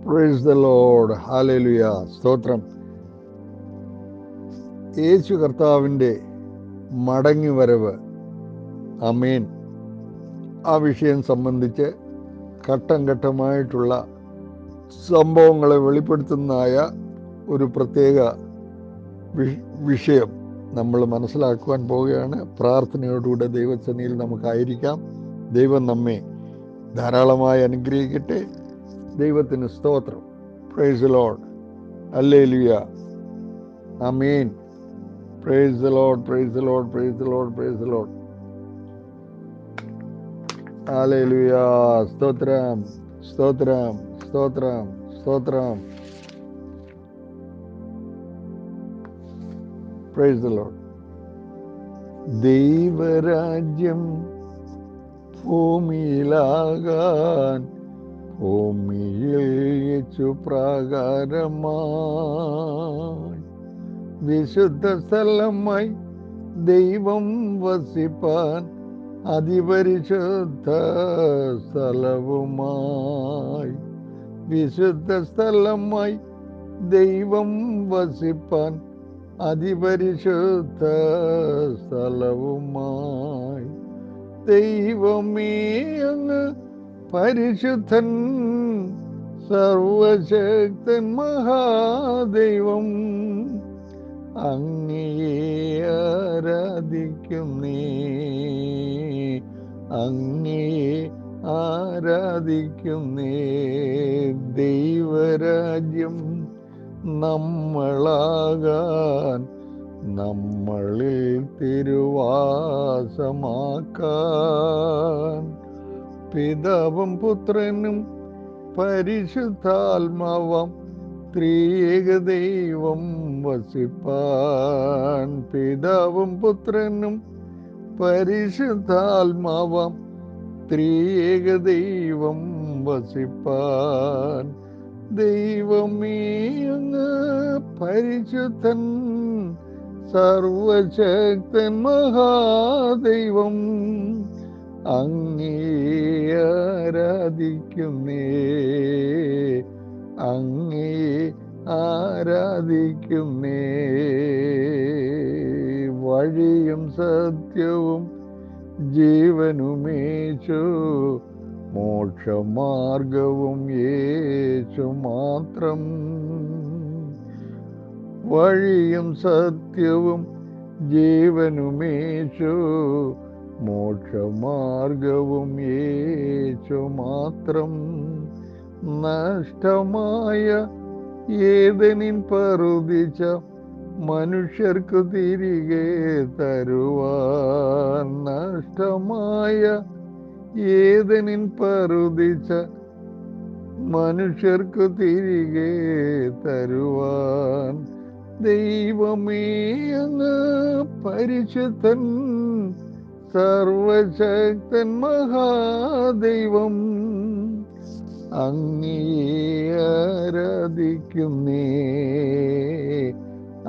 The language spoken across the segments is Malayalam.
Praise the Lord. ഹല്ലേലൂയ. സ്തോത്രം. യേശു കർത്താവിൻ്റെ മടങ്ങി വരവ്. ആമേൻ. ആ വിഷയം സംബന്ധിച്ച് ഘട്ടം ഘട്ടമായിട്ടുള്ള സംഭവങ്ങളെ വെളിപ്പെടുത്തുന്നതായ ഒരു പ്രത്യേക വിഷയം നമ്മൾ മനസ്സിലാക്കുവാൻ പോവുകയാണ്. പ്രാർത്ഥനയോടുകൂടെ ദൈവസന്നിധിയിൽ നമുക്കായിരിക്കാം. ദൈവം നമ്മെ ധാരാളമായി അനുഗ്രഹിക്കട്ടെ. ദൈവത്തിന് സ്തോത്രം. Price the lord. Hallelujah. Amen. Praise the Lord. Price the Lord. Price the Lord. Price the lord. ഹല്ലേലൂയ. സ്തോത്രം. സ്തോത്രം. സ്തോത്രം. സ്തോത്രം. Price the Lord. ദൈവരാജ്യം ഭൂമിയിലാകാൻ ഭൂമിയിൽ യേശു പ്രാകാരമായി വിശുദ്ധ സ്ഥലമായി ദൈവം വസിപ്പാൻ അതിപരിശുദ്ധ സ്ഥലവുമായി വിശുദ്ധ സ്ഥലമായി ദൈവം വസിപ്പാൻ അതിപരിശുദ്ധ സ്ഥലവുമായി ദൈവമേ അങ്ങ് പരിശുദ്ധൻ സർവശക്തൻ മഹാദൈവം അങ്ങയെ ആരാധിക്കുന്നേ അങ്ങയെ ആരാധിക്കുന്നേ ദൈവരാജ്യം നമ്മളാകാൻ നമ്മളിൽ തിരുവാസമാക്കാൻ പിതാവും പുത്രനും പരിശുദ്ധാത്മാവും ത്രിയേക ദൈവം വസിപ്പാൻ പിതാവും പുത്രനും പരിശുദ്ധാത്മാവും ത്രിയേക ദൈവം വസിപ്പാൻ ദൈവമേ അങ്ങ് പരിശുദ്ധൻ സർവശക്തൻ മഹാദൈവം അങ്ങയെ ആരാധിക്കുന്നേ അങ്ങയെ ആരാധിക്കുന്നേ വഴിയും സത്യവും ജീവനുമേശു മോക്ഷമാർഗവും യേശു മാത്രം വഴിയും സത്യവും ജീവനുമേശു മോക്ഷമാർഗവും യേശു മാത്രം നഷ്ടമായ ഏദനിൻ പറുദിച്ച മനുഷ്യർക്കു തിരികെ തരുവാൻ നഷ്ടമായ ഏദനിൻ പറുദിച്ച മനുഷ്യർക്കു തിരികെ തരുവാൻ ദൈവമേ അങ്ങ് പരിശുദ്ധൻ സർവശക്തൻ മഹാദൈവം അങ്ങയെ ആരാധിക്കുന്നേ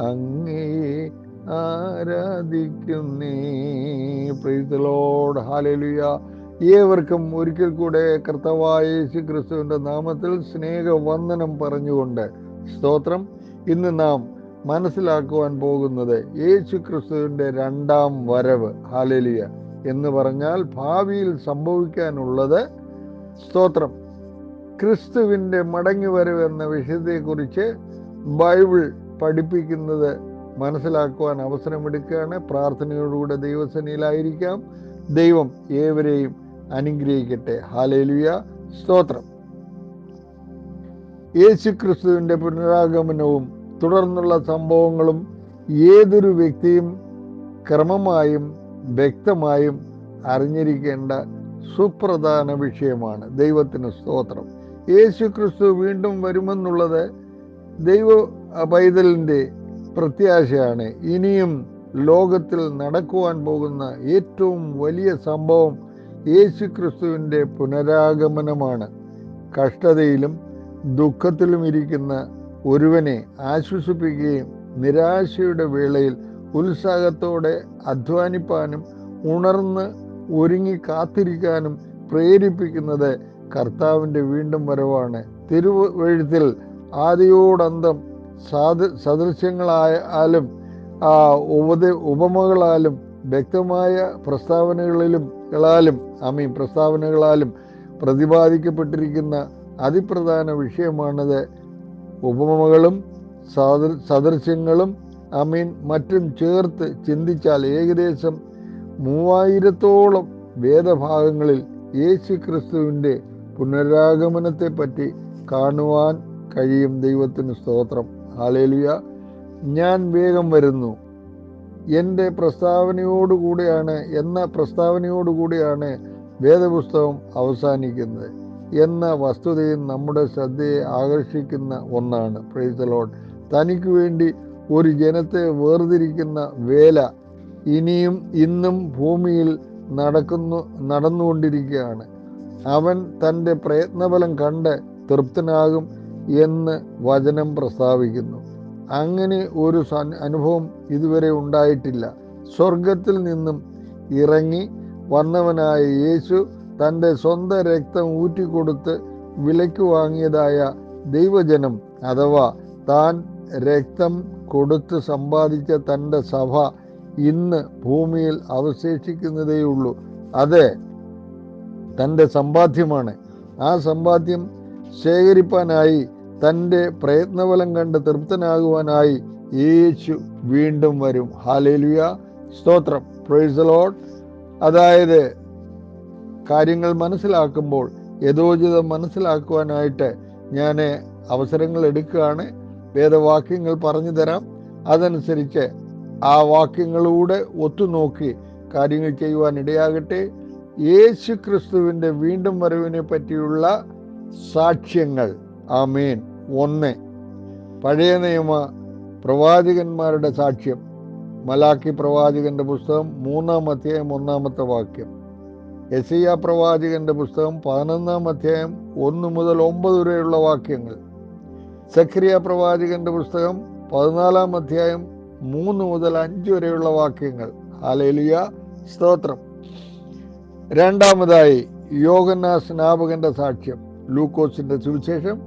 അങ്ങയെ ആരാധിക്കുന്നേ. Praise the lord. ഹല്ലേലൂയ. ഏവർക്കും ഒരിക്കൽ കൂടെ കർത്താവായ യേശു ക്രിസ്തുവിന്റെ നാമത്തിൽ സ്നേഹവന്ദനം പറഞ്ഞുകൊണ്ട് സ്തോത്രം. ഇന്ന് നാം മനസ്സിലാക്കുവാൻ പോകുന്നത് യേശു ക്രിസ്തുവിന്റെ രണ്ടാം വരവ്. ഹല്ലേലൂയ എന്ന് പറഞ്ഞാൽ ഭാവിയിൽ സംഭവിക്കാനുള്ളത്. സ്തോത്രം. ക്രിസ്തുവിന്റെ മടങ്ങി വരവ് എന്ന വിഷയത്തെക്കുറിച്ച് ബൈബിൾ പഠിപ്പിക്കുന്നത് മനസ്സിലാക്കുവാൻ അവസരമെടുക്കുകയാണ്. പ്രാർത്ഥനയോടുകൂടെ ദൈവസന്നിധിയിലായിരിക്കാം. ദൈവം ഏവരെയും അനുഗ്രഹിക്കട്ടെ. ഹല്ലേലൂയ. സ്തോത്രം. യേശു ക്രിസ്തുവിന്റെ പുനരാഗമനവും തുടർന്നുള്ള സംഭവങ്ങളും ഏതൊരു വ്യക്തിയും ക്രമമായും വ്യക്തമായും അറിഞ്ഞിരിക്കേണ്ട സുപ്രധാന വിഷയമാണ്. ദൈവത്തിന് സ്തോത്രം. യേശു ക്രിസ്തു വീണ്ടും വരുമെന്നുള്ളത് ദൈവ പൈതലിൻ്റെ പ്രത്യാശയാണ്. ഇനിയും ലോകത്തിൽ നടക്കുവാൻ പോകുന്ന ഏറ്റവും വലിയ സംഭവം യേശു ക്രിസ്തുവിൻ്റെ പുനരാഗമനമാണ്. കഷ്ടതയിലും ദുഃഖത്തിലും ഇരിക്കുന്ന ഒരുവനെ ആശ്വസിപ്പിക്കുകയും നിരാശയുടെ വേളയിൽ ഉത്സാഹത്തോടെ അധ്വാനിപ്പാനും ഉണർന്ന് ഒരുങ്ങി കാത്തിരിക്കാനും പ്രേരിപ്പിക്കുന്നത് കർത്താവിൻ്റെ വീണ്ടും വരവാണ്. തിരുവെഴുത്തിൽ ആദിയോടന്തം സദൃശ്യങ്ങളായാലും ഉപമകളാലും വ്യക്തമായ പ്രസ്താവനകളാലും പ്രതിപാദിക്കപ്പെട്ടിരിക്കുന്ന അതിപ്രധാന വിഷയമാണത്. ഉപമകളും സദൃശ്യങ്ങളും മറ്റും ചേർത്ത് ചിന്തിച്ചാൽ ഏകദേശം 3000-ഓളം വേദഭാഗങ്ങളിൽ യേശു ക്രിസ്തുവിൻ്റെ പുനരാഗമനത്തെപ്പറ്റി കാണുവാൻ കഴിയും. ദൈവത്തിന് സ്തോത്രം. ഹല്ലേലൂയ. ഞാൻ വേഗം വരുന്നു എന്ന പ്രസ്താവനയോടുകൂടിയാണ് വേദപുസ്തകം അവസാനിക്കുന്നത് എന്ന വസ്തുതയും നമ്മുടെ ശ്രദ്ധയെ ആകർഷിക്കുന്ന ഒന്നാണ്. Price the Lord. തനിക്ക് വേണ്ടി ഒരു ജനത്തെ വേർതിരിക്കുന്ന വേല ഇന്നും ഭൂമിയിൽ നടന്നുകൊണ്ടിരിക്കുകയാണ്. അവൻ തൻ്റെ പ്രയത്നഫലം കണ്ട് തൃപ്തനാകും എന്ന് വചനം പ്രസ്താവിക്കുന്നു. അങ്ങനെ ഒരു അനുഭവം ഇതുവരെ ഉണ്ടായിട്ടില്ല. സ്വർഗത്തിൽ നിന്നും ഇറങ്ങി വന്നവനായ യേശു തൻ്റെ സ്വന്തം രക്തം ഊറ്റിക്കൊടുത്ത് വിലയ്ക്ക് വാങ്ങിയതായ ദൈവജനം, അഥവാ താൻ രക്തം കൊടുത്ത് സമ്പാദിച്ച തൻ്റെ സഭ ഇന്ന് ഭൂമിയിൽ അവശേഷിക്കുന്നതേയുള്ളൂ. അത് തൻ്റെ സമ്പാദ്യമാണ്. ആ സമ്പാദ്യം ശേഖരിപ്പാനായി, തൻ്റെ പ്രയത്നഫലം കണ്ട് തൃപ്തനാകുവാനായി യേശു വീണ്ടും വരും. ഹല്ലേലൂയ. സ്തോത്രം. Price the Lord. അതായത് കാര്യങ്ങൾ മനസ്സിലാക്കുമ്പോൾ യഥോചിതം മനസ്സിലാക്കുവാനായിട്ട് ഞാൻ അവസരങ്ങൾ എടുക്കുകയാണ്. വേദവാക്യങ്ങൾ പറഞ്ഞു തരാം. അതനുസരിച്ച് ആ വാക്യങ്ങളിലൂടെ ഒത്തുനോക്കി കാര്യങ്ങൾ ചെയ്യുവാൻ ഇടയാകട്ടെ. യേശു ക്രിസ്തുവിൻ്റെ വീണ്ടും വരവിനെ പറ്റിയുള്ള സാക്ഷ്യങ്ങൾ. ആമേൻ. 1. പഴയ നിയമ പ്രവാചകന്മാരുടെ സാക്ഷ്യം. മലാക്കി പ്രവാചകന്റെ പുസ്തകം 3-ാം അധ്യായം 1-ാമത്തെ വാക്യം. യെശയ്യാ പ്രവാചകന്റെ പുസ്തകം 11-ാം അധ്യായം 1 മുതൽ 9 വരെയുള്ള വാക്യങ്ങൾ. സഖറിയ പ്രവാചകന്റെ പുസ്തകം 14-ാം അധ്യായം 3 മുതൽ 5 വരെയുള്ള വാക്യങ്ങൾ. ഹല്ലേലൂയ. സ്തോത്രം. രണ്ടാമതായി യോഹന്നാൻ സ്നാപകന്റെ സാക്ഷ്യം. ലൂക്കോസിന്റെ സുവിശേഷം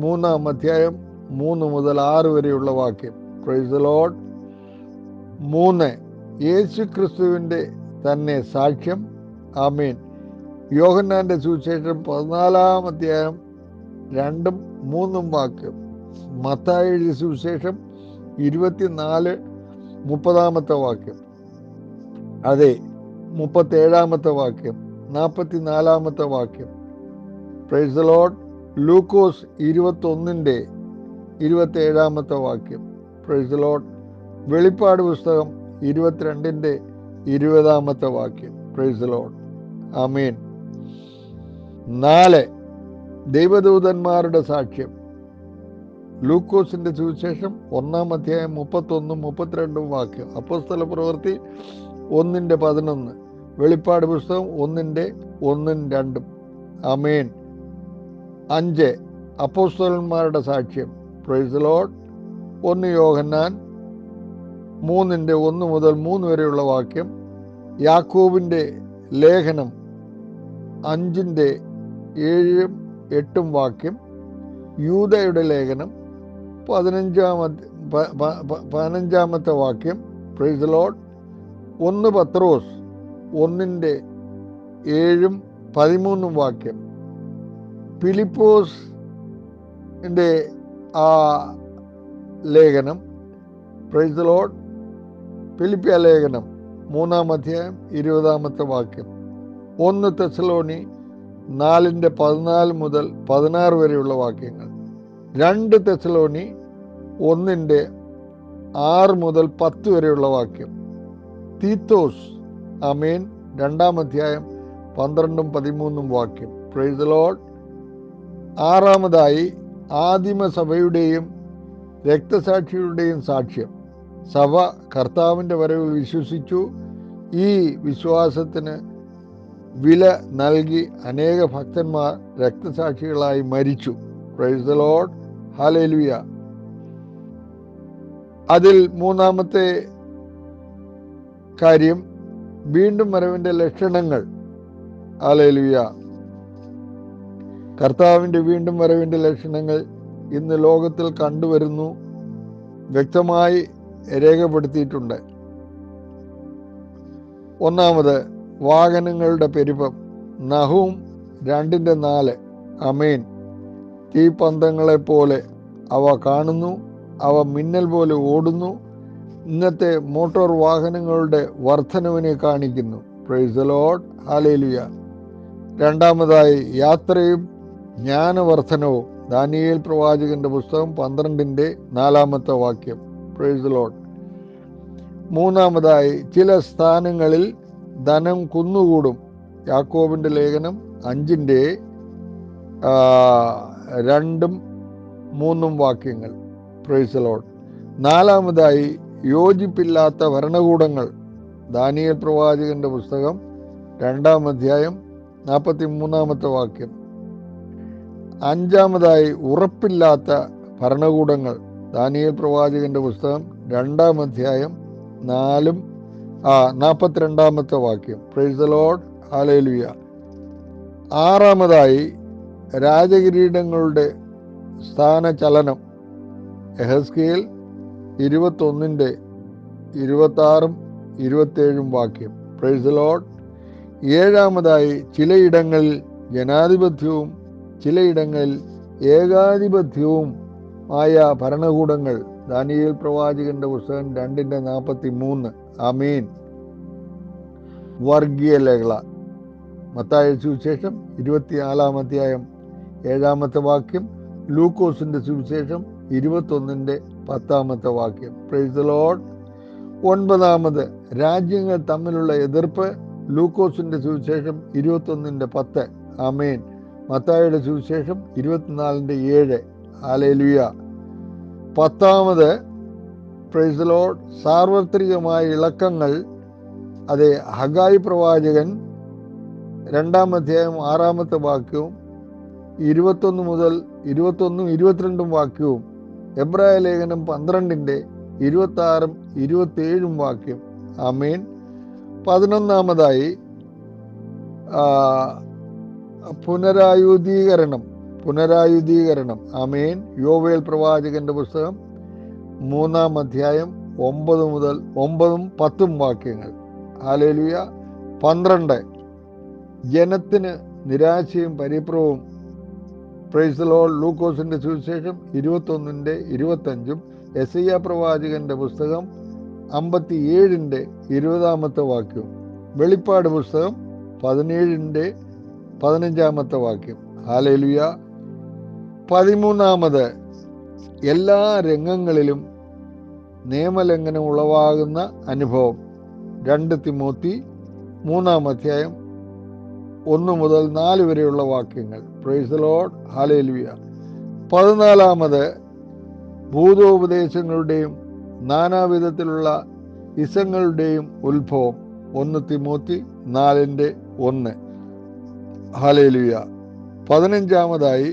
3-ാം അധ്യായം 3 മുതൽ 6 വരെയുള്ള വാക്യം. Praise the Lord. 3. യേശു ക്രിസ്തുവിൻ്റെ തന്നെ സാക്ഷ്യം. ആമേൻ. യോഹന്നാന്റെ സുവിശേഷം 14-ാം അധ്യായം 2-ഉം 3-ഉം വാക്യം. മത്തായിയുടെ സുവിശേഷം 24-30 വാക്യം. അതെ, 37 വാക്യം, 44 വാക്യം. Praise the Lord. ലൂക്കോസ് 21-27 വാക്യം. Praise the lord. വെളിപ്പാട് പുസ്തകം 22-20 വാക്യം. Praise the lord. ആമേൻ. 4. ദൈവദൂതന്മാരുടെ സാക്ഷ്യം. ലൂക്കോസിന്റെ സുവിശേഷം 1-ാം അധ്യായം 31-32 വാക്യം. അപ്പോസ്തല പ്രവൃത്തി 1-11. വെളിപ്പാട് പുസ്തകം 1-1-2. ആമേൻ. 5. അപ്പോസ്തലന്മാരുടെ സാക്ഷ്യം. Price the Lord. 1 യോഹന്നാൻ 3-1 മുതൽ 3 വരെയുള്ള വാക്യം. യാക്കോബിന്റെ ലേഖനം 5-7-8 വാക്യം. യൂദയുടെ ലേഖനം 15-ാമത്തെ വാക്യം. Praise the Lord. 1 പത്രോസ് 1-7-13 വാക്യം. ഫിലിപ്പോസിന്റെ ആ ലേഖനം. Price the Lord. ഫിലിപ്പിയ ലേഖനം 3-ാം അധ്യായം 20 വാക്യം. 1 തെസ്സലോനി 4-14 മുതൽ 16 വരെയുള്ള വാക്യങ്ങൾ. 2 തെസ്സലോനി 1-6 മുതൽ 10 വരെയുള്ള വാക്യം. തീത്തോസ്. ആമേൻ. 2-ാം അധ്യായം 12-13 വാക്യം. Praise the Lord. 6. ആദിമസഭയുടെയും രക്തസാക്ഷികളുടെയും സാക്ഷ്യം. സഭ കർത്താവിൻ്റെ വരവിൽ വിശ്വസിച്ചു. ഈ വിശ്വാസത്തിന് വില നൽകി അനേക ഭക്തന്മാർ രക്തസാക്ഷികളായി മരിച്ചു. Price the lord. ഹല്ലേലൂയ. അതിൽ 3-ാമത്തെ കാര്യം വീണ്ടും വരവിൻ്റെ ലക്ഷണങ്ങൾ. ഹല്ലേലൂയ. കർത്താവിൻ്റെ വീണ്ടും വരവിൻ്റെ ലക്ഷണങ്ങൾ ഇന്ന് ലോകത്തിൽ കണ്ടുവരുന്നു, വ്യക്തമായി രേഖപ്പെടുത്തിയിട്ടുണ്ട്. ഒന്നാമത്, വാഹനങ്ങളുടെ പെരുപ്പം. നഹൂം 2:4. ആമേൻ. തീപ്പന്തങ്ങളെപ്പോലെ അവ കാണുന്നു, അവ മിന്നൽ പോലെ ഓടുന്നു. ഇന്നത്തെ മോട്ടോർ വാഹനങ്ങളുടെ വർധനവിനെ കാണിക്കുന്നു. Price the lord. ഹല്ലേലൂയ. രണ്ടാമതായി, യാത്രയും ജ്ഞാനവർദ്ധനവും. ദാനിയേൽ പ്രവാചകന്റെ പുസ്തകം 12:4. Price the Lord. മൂന്നാമതായി, ചില സ്ഥാനങ്ങളിൽ ധനം കുന്നുകൂടും. യാക്കോബിന്റെ ലേഖനം 5:2-3. Price the Lord. നാലാമതായി, യോജിപ്പില്ലാത്ത ഭരണകൂടങ്ങൾ. ദാനിയേൽ പ്രവാചകന്റെ പുസ്തകം 2:43. അഞ്ചാമതായി, ഉറപ്പില്ലാത്ത ഭരണകൂടങ്ങൾ. ദാനിയേൽ പ്രവാചകന്റെ പുസ്തകം 2:4-42. Praise the lord. ഹല്ലേലൂയ. ആറാമതായി, രാജകിരീടങ്ങളുടെ സ്ഥാനചലനം. യെഹെസ്കേൽ 21:26-27. Praise the lord. ഏഴാമതായി, ചിലയിടങ്ങളിൽ ജനാധിപത്യവും ചിലയിടങ്ങളിൽ ഏകാധിപത്യവും ആയ ഭരണകൂടങ്ങൾ. ദാനിയേൽ പ്രവാചകന്റെ പുസ്തകം 2:43. ആമീൻ. വർഗീയ ലഹള. മത്തായി സുവിശേഷം 24:7. ലൂക്കോസിന്റെ സുവിശേഷം 21:10. Price the Lord. ഒൻപതാമത്, രാജ്യങ്ങൾ തമ്മിലുള്ള എതിർപ്പ്. ലൂക്കോസിന്റെ സുവിശേഷം 21:10. ആമേൻ. മത്തായിയുടെ സുവിശേഷം 24:7. ഹല്ലേലൂയ. പത്താമത്, പ്രൈസ് ദി ലോർഡ്, സാർവത്രികമായ ഇളക്കങ്ങൾ. അതെ, ഹഗായി പ്രവാചകൻ 2:6. 21-22 എബ്രായ ലേഖനം 12:26-27. ആമേൻ. 11. പുനരായുധീകരണം. ആമേൻ. യോവേൽ പ്രവാചകന്റെ പുസ്തകം 3:9-10. ഹല്ലേലൂയ. 12. ജനത്തിന് നിരാശയും പരിഭ്രമവും. Price the Lord. ലൂക്കോസിന്റെ സുവിശേഷം 21:25. യെശയ്യാ പ്രവാചകന്റെ പുസ്തകം 57:20. വെളിപ്പാട് പുസ്തകം 17:15. ഹല്ലേലൂയ. 13. എല്ലാ രംഗങ്ങളിലും നിയമലംഘനം ഉളവാകുന്ന അനുഭവം. 2 Timothy 3:1-4 price the lord. Hallelujah. 14. ഭൂതോപദേശങ്ങളുടെയും നാനാവിധത്തിലുള്ള ഇസങ്ങളുടെയും ഉത്ഭവം. 1 തിമോത്തി 4:1. ഹല്ലേലൂയ. 15.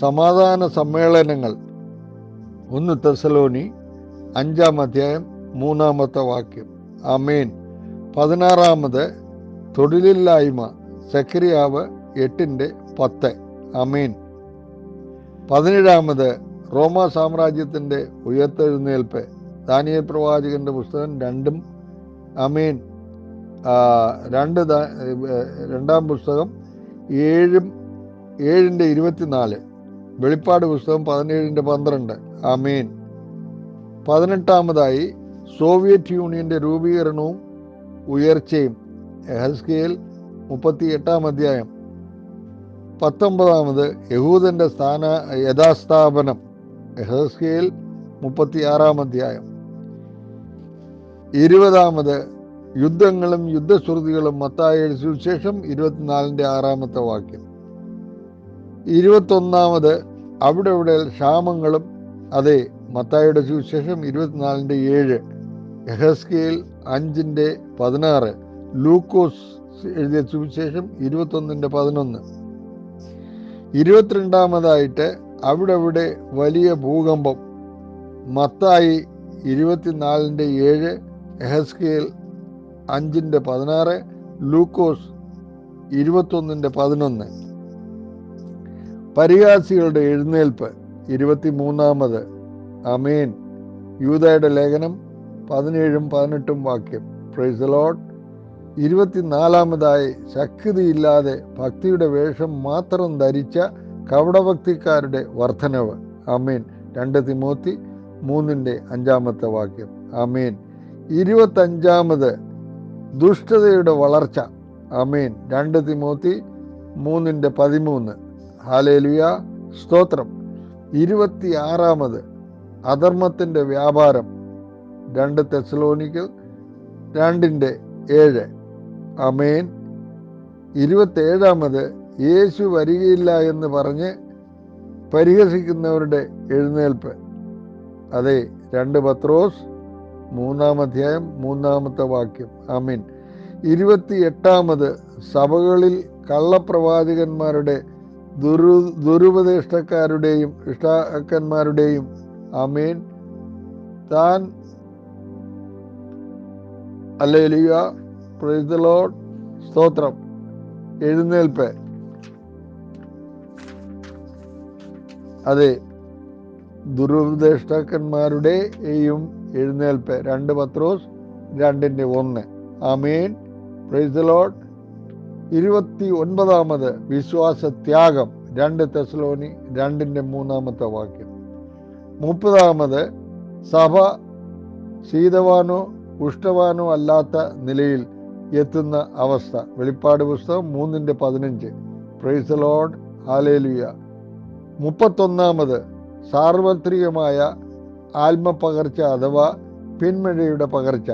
സമാധാന സമ്മേളനങ്ങൾ. 1 തെസ്സലോനി 5:3. ആമേൻ. 16. തൊഴിലില്ലായ്മ. സെഖര്യാവ് 8:10. ആമേൻ. 17. റോമാ സാമ്രാജ്യത്തിൻ്റെ ഉയർത്തെഴുന്നേൽപ്പ്. ദാനിയേൽ പ്രവാചകന്റെ പുസ്തകം 2. ആമേൻ. 2 പുസ്തകം 7:24. വെളിപ്പാട് പുസ്തകം 17:12. ആമേൻ. 18. സോവിയറ്റ് യൂണിയന്റെ രൂപീകരണവും ഉയർച്ചയും. യെഹെസ്കേൽ 38. 19. യഹൂദന്റെ യഥാസ്ഥാപനം. യെഹെസ്കേൽ 36. 20. യുദ്ധങ്ങളും യുദ്ധശ്രുതികളും. മത്തായിയുടെ സുവിശേഷം 24:6. 21. അവിടെ ക്ഷാമങ്ങളും. അതെ, മത്തായിയുടെ സുവിശേഷം 24:7. യെഹെസ്കേൽ 5:16. ലൂക്കോസ് എഴുതിയ സുവിശേഷം 21:11. 22. അവിടെ വലിയ ഭൂകമ്പം. മത്തായി 24:7. യെഹെസ്കേൽ 5:16. ലൂക്കോസ് 21:11. പരിഹാസികളുടെ എഴുന്നേൽപ്പ് 23. ആമേൻ. യൂദയുടെ ലേഖനം 17-18 വാക്യം. Praise the Lord. 24. ശക്തിയില്ലാതെ ഭക്തിയുടെ വേഷം മാത്രം ധരിച്ച കപടഭക്തിക്കാരുടെ വർധനവ്. ആമേൻ. 2 തിമോത്തി 3:5 വാക്യം. ആമേൻ. 25. ദുഷ്ടതയുടെ വളർച്ച. ആമേൻ. 2 തിമോത്തി 3:13. ഹല്ലേലൂയ, സ്തോത്രം. 26. അധർമ്മത്തിൻ്റെ വ്യാപാരം. 2 തെസ്സലോനിക്കർ 2:7. ആമേൻ. 27. യേശു വരികയില്ല എന്ന് പറഞ്ഞ് പരിഹസിക്കുന്നവരുടെ എഴുന്നേൽപ്പ്. അതെ, 2 പത്രോസ് 3 വാക്യം. ആമേൻ. 28. സഭകളിൽ കള്ളപ്രവാചകന്മാരുടെ ദുരുപദേഷ്ടക്കാരുടെയും ഇഷ്ടാക്കന്മാരുടെയും ആമേൻ താൻ ഹല്ലേലൂയ, പ്രൈസ് ദി ലോർഡ്, സ്തോത്രം, എഴുന്നേൽപ്പ്. അതെ, ദുരുപദേഷ്ടാക്കന്മാരുടെയും എഴുന്നേൽപ്പ്. 2 പത്രോസ് 2:1. ആമേൻ, പ്രൈസ് ദി ലോർഡ്. 29. വിശ്വാസത്യാഗം. 2 തെസ്സലോനി 2:3 വാക്യം. 30. സഭ ശീതവാനോ ഉഷ്ടവാനോ അല്ലാത്ത നിലയിൽ എത്തുന്ന അവസ്ഥ. വെളിപ്പാട് പുസ്തകം 3:15. Price the lord, hallelujah. 31. സാർവത്രികമായ ആത്മപകർച്ച അഥവാ പിന്മഴയുടെ പകർച്ച.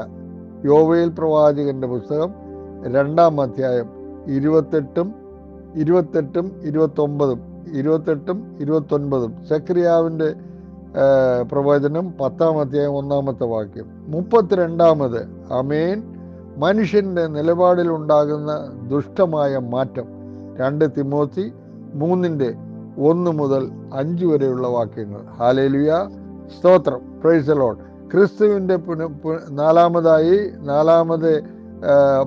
യോവേൽ പ്രവാചകന്റെ പുസ്തകം 2-ാം അധ്യായം 28-ഉം 29-ഉം. സെക്രിയാവിൻ്റെ പ്രവചനം 10-ാം അധ്യായം 1-ാമത്തെ വാക്യം. 32. ആമേൻ. മനുഷ്യൻ്റെ നിലപാടിലുണ്ടാകുന്ന ദുഷ്ടമായ മാറ്റം. 2 തിമോത്തി 3:1-5 വരെയുള്ള വാക്യങ്ങൾ. ഹല്ലേലൂയ, സ്തോത്രം, പ്രൈസ് ദി ലോർഡ്. ക്രിസ്തുവിൻ്റെ നാലാമത്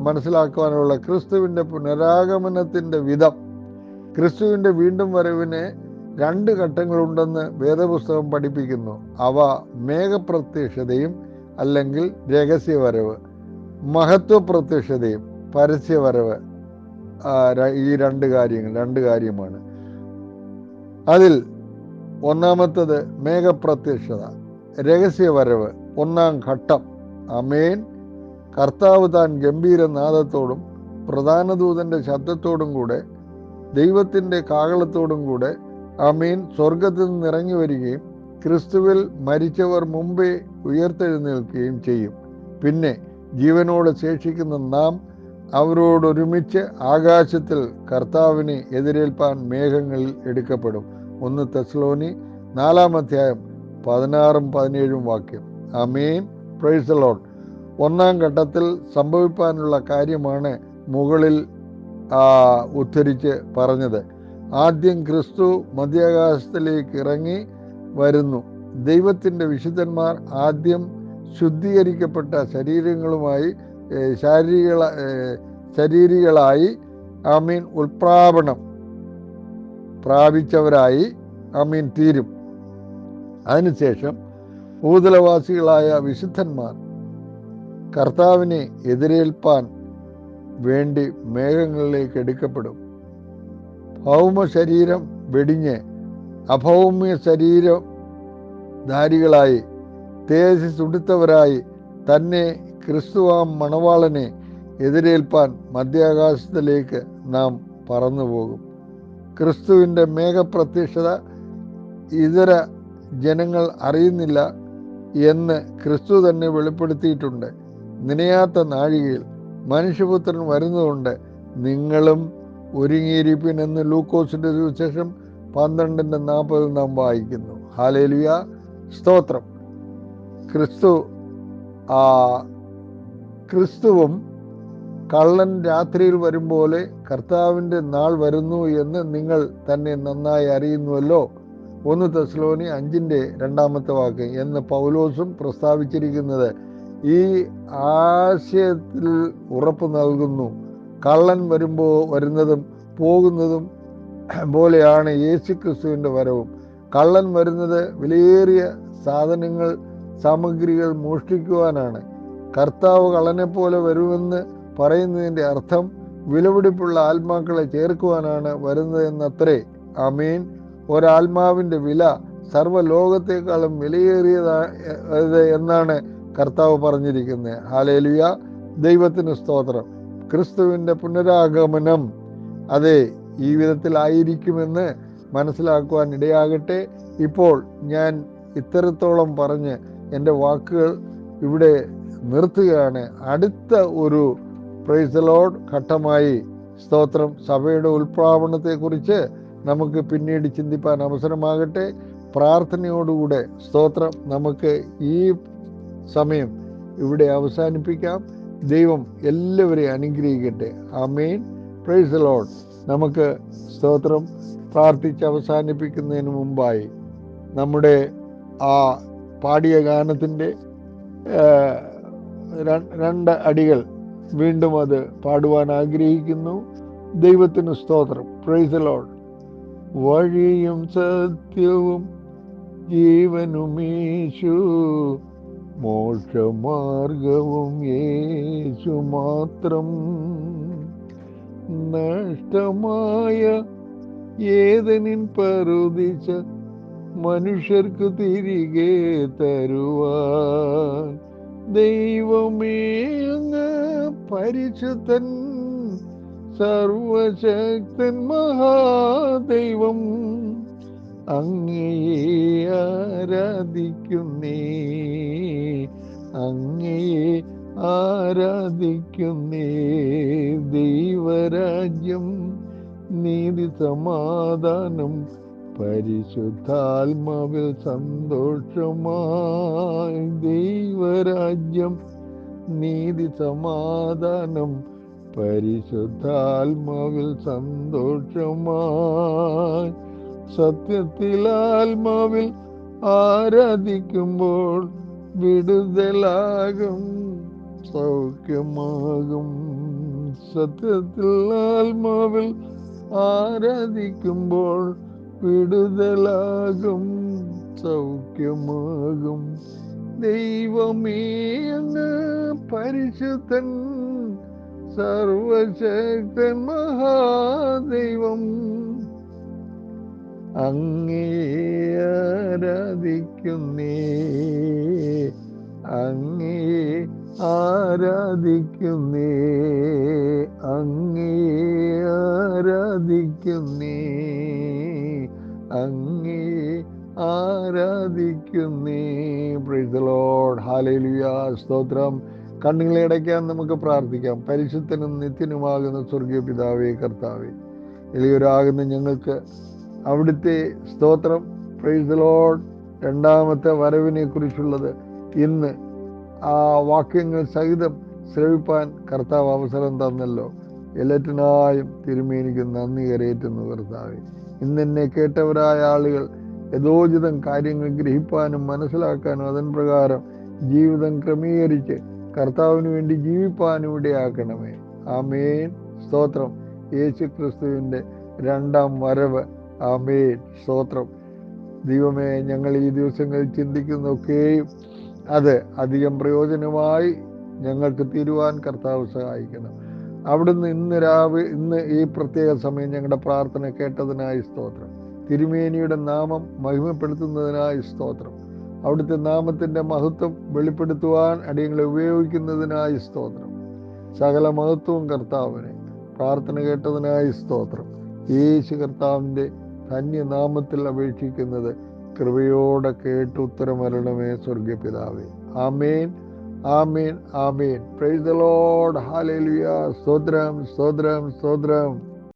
മനസ്സിലാക്കുവാനുള്ള ക്രിസ്തുവിൻ്റെ പുനരാഗമനത്തിൻ്റെ വിധം. ക്രിസ്തുവിൻ്റെ വീണ്ടും വരവിന് 2 ഘട്ടങ്ങളുണ്ടെന്ന് വേദപുസ്തകം പഠിപ്പിക്കുന്നു. അവ മേഘപ്രത്യക്ഷതയും അല്ലെങ്കിൽ രഹസ്യവരവ്, മഹത്വപ്രത്യക്ഷതയും പരസ്യവരവ്. ഈ 2 കാര്യമാണ്. അതിൽ ഒന്നാമത്തത് മേഘപ്രത്യക്ഷത, രഹസ്യവരവ്, 1-ാം ഘട്ടം. ആമേൻ. കർത്താവ് താൻ ഗംഭീരനാദത്തോടും പ്രധാന ദൂതൻ്റെ ശബ്ദത്തോടും കൂടെ ദൈവത്തിൻ്റെ കാഹളത്തോടും കൂടെ ആമേൻ സ്വർഗത്തിൽ നിന്ന് ഇറങ്ങി വരികയും ക്രിസ്തുവിൽ മരിച്ചവർ മുമ്പേ ഉയർത്തെഴുന്നേൽക്കുകയും ചെയ്യും. പിന്നെ ജീവനോടെ ശേഷിക്കുന്ന നാം അവരോടൊരുമിച്ച് ആകാശത്തിൽ കർത്താവിനെ എതിരേൽപ്പാൻ മേഘങ്ങളിൽ എടുക്കപ്പെടും. 1 തെസ്സലോനി 4-ാം അധ്യായം 16-17 വാക്യം. ആമേൻ, പ്രൈസ് ദി ലോർഡ്. 1-ാം ഘട്ടത്തിൽ സംഭവിപ്പാനുള്ള കാര്യമാണ് മുകളിൽ ഉദ്ധരിച്ച് പറഞ്ഞത്. ആദ്യം ക്രിസ്തു മധ്യാകാശത്തിലേക്ക് ഇറങ്ങി വരുന്നു. ദൈവത്തിൻ്റെ വിശുദ്ധന്മാർ ആദ്യം ശുദ്ധീകരിക്കപ്പെട്ട ശരീരികളായി ആമീൻ ഉൽപ്രാപണം പ്രാപിച്ചവരായി ആമീൻ തീരും. അതിനുശേഷം ഭൂതലവാസികളായ വിശുദ്ധന്മാർ കർത്താവിനെ എതിരേൽപ്പാൻ വേണ്ടി മേഘങ്ങളിലേക്ക് എടുക്കപ്പെടും. ഭൗമ ശരീരം വെടിഞ്ഞ് അഭൗമ്യ ശരീരധാരികളായി തേജസ് ഉടുത്തവരായി തന്നെ ക്രിസ്തുവാം മണവാളനെ എതിരേൽപ്പാൻ മധ്യാകാശത്തിലേക്ക് നാം പറന്നുപോകും. ക്രിസ്തുവിൻ്റെ മേഘപ്രത്യക്ഷത ഇതര ജനങ്ങൾ അറിയുന്നില്ല എന്ന് ക്രിസ്തു തന്നെ വെളിപ്പെടുത്തിയിട്ടുണ്ട്. നിനയാത്ത നാഴികയിൽ മനുഷ്യപുത്രൻ വരുന്നതുകൊണ്ട് നിങ്ങളും ഒരുങ്ങിയിരിപ്പിൻ എന്ന് ലൂക്കോസിൻ്റെ സുവിശേഷം 12:40 നാം വായിക്കുന്നു. ഹല്ലേലൂയ, സ്തോത്രം. ക്രിസ്തുവും കള്ളൻ രാത്രിയിൽ വരും പോലെ കർത്താവിൻ്റെ നാൾ വരുന്നു എന്ന് നിങ്ങൾ തന്നെ നന്നായി അറിയുന്നുവല്ലോ. 1 തെസ്സലോനി 5:2 വാക്യം എന്ന് പൗലോസും പ്രസ്താവിച്ചിരിക്കുന്നത് ഈ ആശയത്തിൽ ഉറപ്പ് നൽകുന്നു. കള്ളൻ വരുന്നതും പോകുന്നതും പോലെയാണ് യേശു ക്രിസ്തുവിൻ്റെ വരവും. കള്ളൻ വരുന്നത് വിലയേറിയ സാധനങ്ങൾ, സാമഗ്രികൾ മോഷ്ടിക്കുവാനാണ്. കർത്താവ് കള്ളനെപ്പോലെ വരുമെന്ന് പറയുന്നതിൻ്റെ അർത്ഥം വിലപിടിപ്പുള്ള ആത്മാക്കളെ ചേർക്കുവാനാണ് വരുന്നത് എന്നത്രേ. ആമേൻ. ഒരാത്മാവിൻ്റെ വില സർവ്വലോകത്തെക്കാളും വിലയേറിയത് എന്നാണ് കർത്താവ് പറഞ്ഞിരിക്കുന്നത്. ഹല്ലേലൂയ, ദൈവത്തിന് സ്തോത്രം. ക്രിസ്തുവിൻ്റെ പുനരാഗമനം അതെ ഈ വിധത്തിലായിരിക്കുമെന്ന് മനസ്സിലാക്കുവാൻ ഇടയാകട്ടെ. ഇപ്പോൾ ഞാൻ ഇത്തരത്തോളം പറഞ്ഞ് എൻ്റെ വാക്കുകൾ ഇവിടെ നിർത്തുകയാണ്. അടുത്ത ഒരു പ്രൈസ് ദി ലോർഡ് ഘട്ടമായി സ്തോത്രം സഭയുടെ ഉൽപ്രാപണത്തെക്കുറിച്ച് നമുക്ക് പിന്നീട് ചിന്തിപ്പാൻ അവസരമാകട്ടെ. പ്രാർത്ഥനയോടുകൂടെ സ്തോത്രം നമുക്ക് ഈ സമയം ഇവിടെ അവസാനിപ്പിക്കാം. ദൈവം എല്ലാവരെയും അനുഗ്രഹിക്കട്ടെ. ആമേൻ. Praise the lord. നമുക്ക് സ്തോത്രം പ്രാർത്ഥിച്ച് അവസാനിപ്പിക്കുന്നതിന് മുമ്പായി നമ്മുടെ ആ പാടിയ ഗാനത്തിൻ്റെ 2 അടികൾ വീണ്ടും അത് പാടുവാൻ ആഗ്രഹിക്കുന്നു. ദൈവത്തിന് സ്തോത്രം. Price the Lord. വഴിയും സത്യവും ജീവനും യേശു, മോക്ഷമാർഗവും യേശു മാത്രം. നഷ്ടമായ ഏദനിൻ പറുദീസ മനുഷ്യർക്ക് തിരികെ തരുവാൻ ദൈവമേ അങ്ങ് പരിശുദ്ധൻ, സർവശക്തൻ മഹാദൈവം. അങ്ങയെ ആരാധിക്കുന്നേ, അങ്ങയെ ആരാധിക്കുന്നേ. ദൈവരാജ്യം നീതി സമാധാനം പരിശുദ്ധാത്മാവിൽ സന്തോഷമായി. ദൈവരാജ്യം നീതി സമാധാനം പരിശുദ്ധാത്മാവിൽ സന്തോഷമായി. സത്യത്തിൽ ആത്മാവിൽ ആരാധിക്കുമ്പോൾ വിടുതലാകും, സൗഖ്യമാകും. സത്യത്തിൽ ആത്മാവിൽ ആരാധിക്കുമ്പോൾ വിടുതലാകും, സൗഖ്യമാകും. ദൈവമേ അങ്ങ് പരിശുദ്ധൻ, സർവശക്തൻ മഹാദൈവം. അങ്ങയെ ആരാധിക്കുന്നേ, അങ്ങയെ ആരാധിക്കുന്നേ, അങ്ങയെ ആരാധിക്കുന്നേ, അങ്ങയെ ആരാധിക്കുന്നേ. Praise the lord. ഹല്ലേലൂയ. സ്തോത്രം. കണ്ണുകളെ അടയ്ക്കാൻ നമുക്ക് പ്രാർത്ഥിക്കാം. പരിശുദ്ധനും നിത്യനുമാകുന്ന സ്വർഗീയ പിതാവേ, കർത്താവേ, എളിയവരാകുന്ന ഞങ്ങൾക്ക് അവിടുത്തെ സ്തോത്രം പ്രൈസ് ദി ലോർഡ് രണ്ടാമത്തെ വരവിനെ കുറിച്ചുള്ളത് ഇന്ന് ആ വാക്യങ്ങൾ സഹിതം ശ്രവിപ്പാൻ കർത്താവ് അവസരം തന്നല്ലോ. എല്ലാറ്റിനായും തിരുമേനിക്ക് നന്ദി കരയേറ്റുന്നു കർത്താവേ. ഇന്ന് എന്നെ കേട്ടവരായ ആളുകൾ യഥോചിതം കാര്യങ്ങൾ ഗ്രഹിപ്പാനും മനസ്സിലാക്കാനും അതൻ പ്രകാരം ജീവിതം ക്രമീകരിച്ച് കർത്താവിന് വേണ്ടി ജീവിപ്പാനും ഇടയാക്കണമേ. ആമേൻ. സ്തോത്രം. യേശു ക്രിസ്തുവിൻ്റെ 2ാം വരവ്. ആമേൻ. സ്തോത്രം. ദൈവമേ, ഞങ്ങൾ ഈ ദിവസങ്ങളിൽ ചിന്തിക്കുന്നതൊക്കെയും അത് അധികം പ്രയോജനമായി ഞങ്ങൾക്ക് തീരുവാൻ കർത്താവ് സഹായിക്കണം. അവിടുന്ന് ഇന്ന് ഈ പ്രത്യേക സമയം ഞങ്ങളുടെ പ്രാർത്ഥന കേട്ടതിനായി സ്തോത്രം. തിരുമേനിയുടെ നാമം മഹിമപ്പെടുത്തുന്നതിനായി സ്തോത്രം. അവിടുത്തെ നാമത്തിൻ്റെ മഹത്വം വെളിപ്പെടുത്തുവാൻ അടിയങ്ങളെ ഉപയോഗിക്കുന്നതിനായി സ്തോത്രം. സകല മഹത്വവും കർത്താവിനെ. പ്രാർത്ഥന കേട്ടതിനായി സ്തോത്രം. യേശു കർത്താവിൻ്റെ ധന്യനാമത്തിൽ അപേക്ഷിക്കുന്നത് കൃപയോടെ കേട്ട് ഉത്തരമരണമേ സ്വർഗീയ പിതാവേ. ആമേൻ, ആമേൻ, ആമേൻ. Praise the lord. ഹല്ലേലൂയ. സ്തോത്രം, സ്തോത്രം, സ്തോത്രം.